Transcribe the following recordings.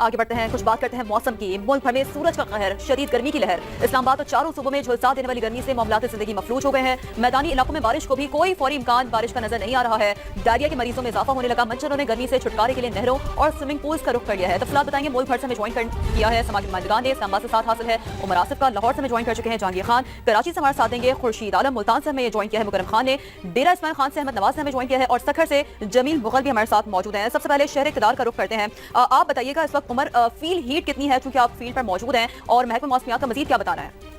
आगे बढ़ते हैं, कुछ बात करते हैं मौसम की। मुल्क भर में सूरज का कहर, शदीद गर्मी की लहर। इस्लामाबाद और चारों सूबों में झुलसा देने वाली गर्मी से मामलात जिंदगी मफलूज हो गए हैं। मैदानी इलाकों में बारिश को भी कोई फौरी इम्कान बारिश का नजर नहीं आ रहा है। डायरिया के मरीजों में इजाफा होने लगा। मच्छरों ने गर्मी से छुटकारे के लिए नहरों और स्विमिंग पूल्स का रुख कर लिया है। तफसीलात बताएंगे, मुल्क भर से हमें ज्वाइन किया है समाजी नुमाइंदगान ने। इस्लामाबाद से साथ हासिल है उमर आसिफ का, लाहौर से हमें ज्वाइन कर चुके हैं जहांगीर खान, कराची से हमारे साथ देंगे खुर्शीद आलम, मुल्तान से हमें ज्वाइन किया है मुकरम खान ने, डेरा इस्माइल खान से अहमद नवाज से हमें ज्वाइन किया है और सखर से जमील मुगल भी हमारे साथ मौजूद हैं। सबसे पहले शहर इक़्तिदार का रुख करते हैं। आप बताइएगा इस वक्त उमर फील्ड हीट कितनी है, क्योंकि आप फील्ड पर मौजूद हैं, और महकमा मौसमियात का मजीद क्या बताना है?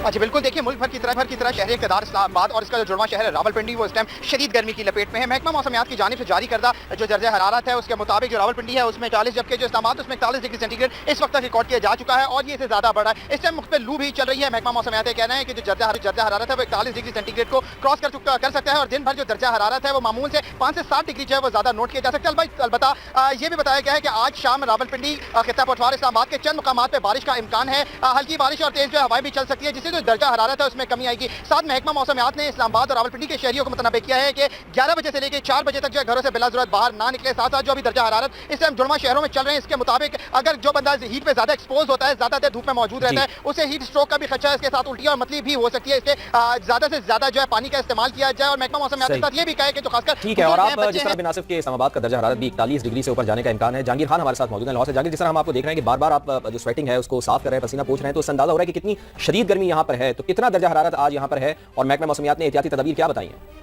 अच्छा बिल्कुल, देखिए मुल्क भर की तरह शहर इक़्तिदार इस्लामाबाद और इसका जो जुड़वां शहर है रावलपिंडी वो इस टाइम शदीद गर्मी की लपेट में है। महकमा मौसमियात की जानिब से जारी करदा जो दर्जा हरारत है उसके मुताबिक जो रावलपिंडी है उसमें 40, जबकि जो इस्लामाबाद उसमें 41 डिग्री सेंटीग्रेड इस वक्त तक रिकॉर्ड किया जा चुका है और ये इससे ज़्यादा बढ़ा है। इस टाइम मुख्त लू भी चल रही है। महकमा मौसमियात का कहना है कि जो दर्जा हरारत है वो 41 डिग्री सेंटीग्रेड को क्रॉस कर सकता है और दिन भर जो दर्जा हरारत है वो मामूल से 5 से 7 डिग्री जो है वो ज़्यादा नोट किया जा सकता है। अलबत्ता ये भी बताया गया है कि आज शाम रावलपिंडी, खित्ता पटवार, इस्लामाबाद के चंद मुकामात पर बारिश का इम्कान है। हल्की बारिश और तेज जो हवाएं भी चल सकती है, जिससे जो दर्जा हरारत है उसमें कमी आएगी। साथ महकमा मौसमियात ने इस्लामाबाद और रावलपिंडी के शहरियों को मुतनबे किया है कि 11 बजे से लेकर 4 बजे तक जो घरों से बिला ज़रूरत बाहर ना निकले। साथ साथ जो अभी दर्जा हरारत इस टाइम जुड़वां शहरों में चल रहे हैं, इसके मुताबिक अगर जो बंदा हीट पे ज्यादा एक्सपोज होता है, ज्यादा देर धूप में मौजूद रहता है, उसे हीट स्ट्रोक का भी खतरा है। इसके साथ उल्टियां और मतली भी हो सकती है। इससे ज्यादा से ज्यादा जो है पानी का इस्तेमाल किया जाए। और महकमा मौसमियात के साथ ये भी कहा है कि जो खासकर ठीक है। और आप जिस तरह बिन आसिफ के इस्लामाबाद का दर्जा हरारत भी 41 डिग्री से ऊपर जाने का इम्कान है। जहांगीर खान हमारे साथ मौजूद है लाहौर से। जहांगीर, जिस तरह हम आपको देख रहे हैं कि बार बार आप जो स्वेटिंग है उसको साफ कर रहे हैं, पसीना पोंछ रहे हैं, तो इससे अंदाजा हो रहा है कि कितनी शदीद गर्मी यहाँ पर है। तो कितना दर्जा हरारत आज यहाँ पर है और महकमा मौसमियात ने एहतियाती तदबीर क्या बताई है?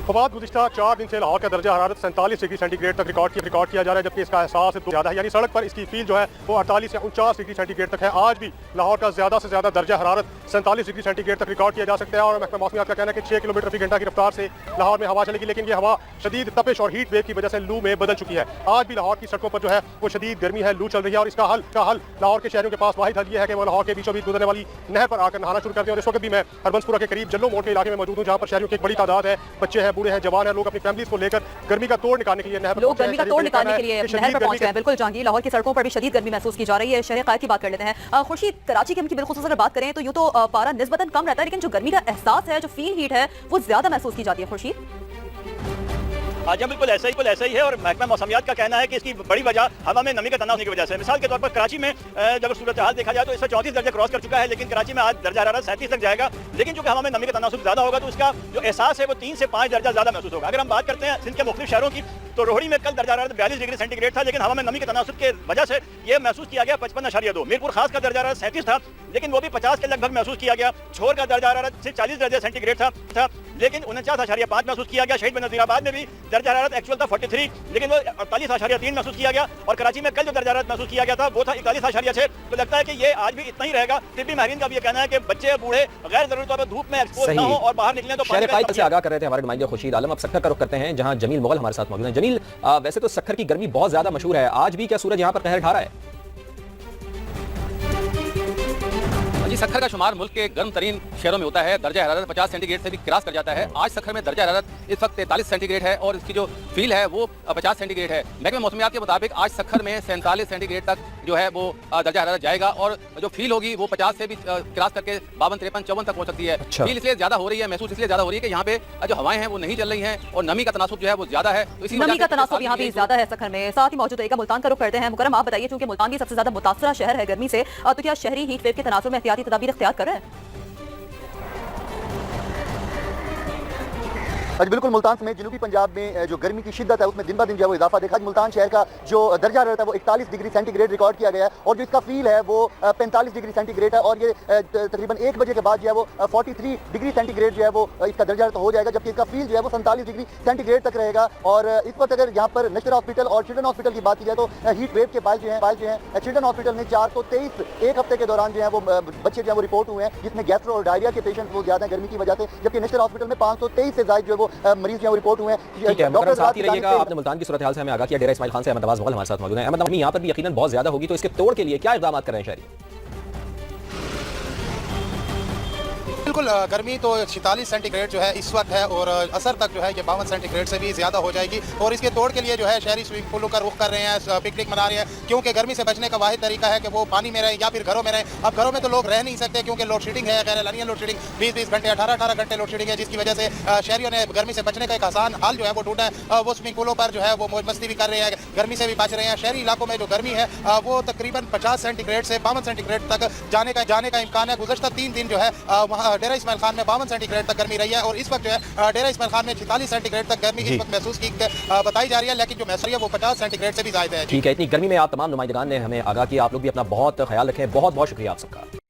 गुज़िश्ता 4 दिन से लाहौर का दर्जा हरारत 47 डिग्री सेंटीग्रेड तक रिकॉर्ड किया जा रहा है, जबकि इसका एहसास तो ज़्यादा है। यानी सड़क पर इसकी फील जो है वो 48 से 49 डिग्री सेंटीग्रेड तक है। आज भी लाहौर का ज़्यादा से ज़्यादा दर्जा हरारत 47 डिग्री सेंटीग्रेड तक रिकॉर्ड किया जा सकता है। और महकमा मौसमियात का कहना है कि 6 किलोमीटर फी घंटा की रफ्तार से लाहौर में हवा चलेगी, लेकिन ये हवा शदीद तपिश और हीट वेव की वजह से लू में बदल चुकी है। आज भी लाहौर की सड़कों पर जो है वो शदीद गर्मी है, लू चल रही है। और इसका हल लाहौर के शहरों के पास वाहिद हल ये है कि वो लाहौर के बीचों बीच गुजरने वाली नहर पर आकर नहाना शुरू करते हैं। और इस वक्त भी मैं हरबंसपुरा के करीब जल्लो मोड़ के इलाके में मौजूद हूँ, जहाँ पर शहरियों की एक बड़ी तादाद है। बच्चे हैं, बूढ़े हैं, जवान हैं, लोग अपनी फैमिलीज को लेकर गर्मी का तोड़ निकालने के लिए नहर पर पहुंच गए हैं। बिल्कुल जहांगीर, लाहौर की सड़कों पर भी शदीद गर्मी महसूस की जा रही है। शहर कायद की बात कर लेते हैं। खुर्शीद, कराची की बिलखुसूस अगर बात करें तो यूं तो पारा निस्बतन कम रहता है, लेकिन जो गर्मी का एहसास है, जो फील हीट है, वो ज्यादा महसूस की जाती है। खुर्शीद, आज बिल्कुल ऐसा ही है। और महकमा मौसमियात का कहना है कि इसकी बड़ी वजह हवा में नमी का तनाव होने की वजह से। मिसाल के तौर पर कराची में जब सूरत हाल देखा जाए तो इसमें 34 दर्जे क्रॉस कर चुका है, लेकिन कराची में आज दर्जा हरारत 37 तक जाएगा। लेकिन चूंकि हवा में नमी का तनासुब ज्यादा होगा तो उसका जो एहसास है वो 3 से 5 दर्जा ज्यादा महसूस होगा। अगर हम बात करते हैं सिंध के मुख्तलिफ शहरों की, तो रोहड़ी में कल दर्जा हरारत 42 डिग्री सेंटीग्रेड था, लेकिन हवा में नमी के तनासुब के वजह से यह महसूस किया गया 55.2। मीरपुर खास का दर्जा हरारत 37 था, लेकिन वो भी 50 के लगभग महसूस किया गया। छोर का दर्जा हरारत सिर्फ 40 दर्जे सेंटीग्रेड था, लेकिन 49.5 महसूस किया गया। शहीद नज़ीराबाद में भी दर्जा हरारत एक्चुअल था 43, लेकिन वो 48.3 महसूस किया गया। और कराची में कल जो दर्जा हरारत महसूस किया गया था वो था 41.6। तो लगता है कि ये आज भी इतना ही रहेगा। तिब्बी माहिरीन का भी ये कहना है कि बच्चे बूढ़े गैर जरूरी तौर पर धूप में एक्सपोज ना हो और बाहर निकलें तो शहर कायद से आगाह कर रहे थे हमारे नुमाइंदे खुर्शीद आलम। अब सखर का रुख करते हैं, जहां जमील मुगल हमारे साथ मौजूद हैं। जमील, वैसे तो सखर की गर्मी बहुत ज्यादा मशहूर है, आज भी क्या सूरज यहाँ पर कहर ढा रहा है? जी, सखर का शुमार मुल्क के गर्म तरीन शहरों में होता है। दर्जा हरारत 50 सेंटीग्रेड से भी क्रॉस कर जाता है। आज सखर में दर्जा हरारत इस वक्त 43 सेंटीग्रेड है और इसकी जो फील है वो 50 सेंटीग्रेड है। महकमा मौसमियात के मुताबिक आज सखर में 47 सेंटीग्रेड तक जो है वो दर्जा हरारत जाएगा और जो फील होगी वो 50 से भी क्रॉस करके 52, 53, 54 तक पहुंच सकती है। फील इसलिए ज्यादा हो रही है, महसूस इसलिए ज्यादा हो रही है कि यहाँ पे जो हवाएं हैं वो नहीं चल रही हैं और नमी का तनासुब जो है वो ज्यादा है। तो इसी नमी का तनासुब यहाँ भी ज्यादा है सखर में। साथ ही मौजूद रहेगा मुल्तान का रुख करते हैं। मुकरम, आप बताइए, क्योंकि मुल्तान भी सबसे ज्यादा मुतासरा शहर है गर्मी से, तो क्या शहरी हीट वेव के तनासुब में एहतियाती तदाबीर इख्तियार कर रहे हैं? बिल्कुल, मुल्तान समेत जनूबी पंजाब में जो गर्मी की शिद्दत है उसमें दिन ब दिन जो है वो इजाफा देखा। मुल्तान शहर का जो दर्जा हरारत है वो 41 डिग्री सेंटीग्रेड रिकॉर्ड किया गया है और जो इसका फील है वो 45 डिग्री सेंटीग्रेड है। और ये तकरीबन 1 बजे के बाद जो है वो 43 डिग्री सेंटीग्रेड जो है वो इसका दर्जा हरारत हो जाएगा, जबकि इसका फील जो है वो 47 डिग्री सेंटीग्रेड तक रहेगा। और इस वक्त अगर यहाँ पर नेशनल हॉस्पिटल और चिल्ड्रन हॉस्पिटल की बात की जाए तो हीट वेव के फाइल जो है चिल्ड्रन हॉस्पिटल में 423 एक हफ्ते के दौरान जो है वो बच्चे जो है वो रिपोर्ट हुए हैं, जिसमें गैस्ट्रो और डायरिया के पेशेंट वो ज्यादा गर्मी की वजह से, जबकि नेशनल हॉस्पिटल में 523 से ज्यादा जो है वो मरीज जो है रिपोर्ट हुए हैं। ठीक है, मुकर्रम साथ ही रहिएगा। आपने मुल्तान की सूरत हाल से हमें आगाह किया। डेरा इस्माइल खान से अहमद नवाज मुगल हमारे साथ मौजूद हैं। अहमद, यहाँ पर भी यकीनन बहुत ज्यादा होगी, तो इसके तोड़ के लिए क्या इक़दाम कर रहे हैं शहरी? बिल्कुल गर्मी तो 46 सेंटीग्रेड जो है इस वक्त है और असर तक जो है ये 52 सेंटीग्रेड से भी ज़्यादा हो जाएगी और इसके तोड़ के लिए जो है शहरी स्विमिंग पूलों का रुख कर रहे हैं, पिकनिक मना रहे हैं, क्योंकि गर्मी से बचने का वाहिद तरीका है कि वो पानी में रहें या फिर घरों में रहें। अब घरों में तो लोग रह नहीं सकते क्योंकि लोड शेडिंग है, गैर एलानियन लोड शेडिंग 20-20 घंटे 18-18 घंटे लोड शेडिंग है, जिसकी वजह से शहरियों ने गर्मी से बचने का एक आसान हाल जो है वो ढूंढा है। वो स्विमिंग पूलों पर जो है वो मौज मस्ती भी कर रहे हैं, गर्मी से भी बच रहे हैं। शहरी इलाकों में जो गर्मी है वो तकरीबन 50 सेंटीग्रेड से 52 सेंटीग्रेड तक जाने का इम्कान है। गुज़श्ता 3 दिन जो है वहाँ डेरा इस्माइल खान में 52 सेंटीग्रेड तक गर्मी रही है और इस वक्त जो है डेरा इस्माइल खान में 46 सेंटीग्रेड तक गर्मी इस वक्त महसूस की बताई जा रही है, लेकिन जो महसूस है वो 50 सेंटीग्रेड से भी ज़्यादा है। ठीक है, इतनी गर्मी में आप तमाम नुमाइंदगान ने हमें आगाह किया। आप लोग भी अपना बहुत ख्याल रखें। बहुत बहुत शुक्रिया आप सबका।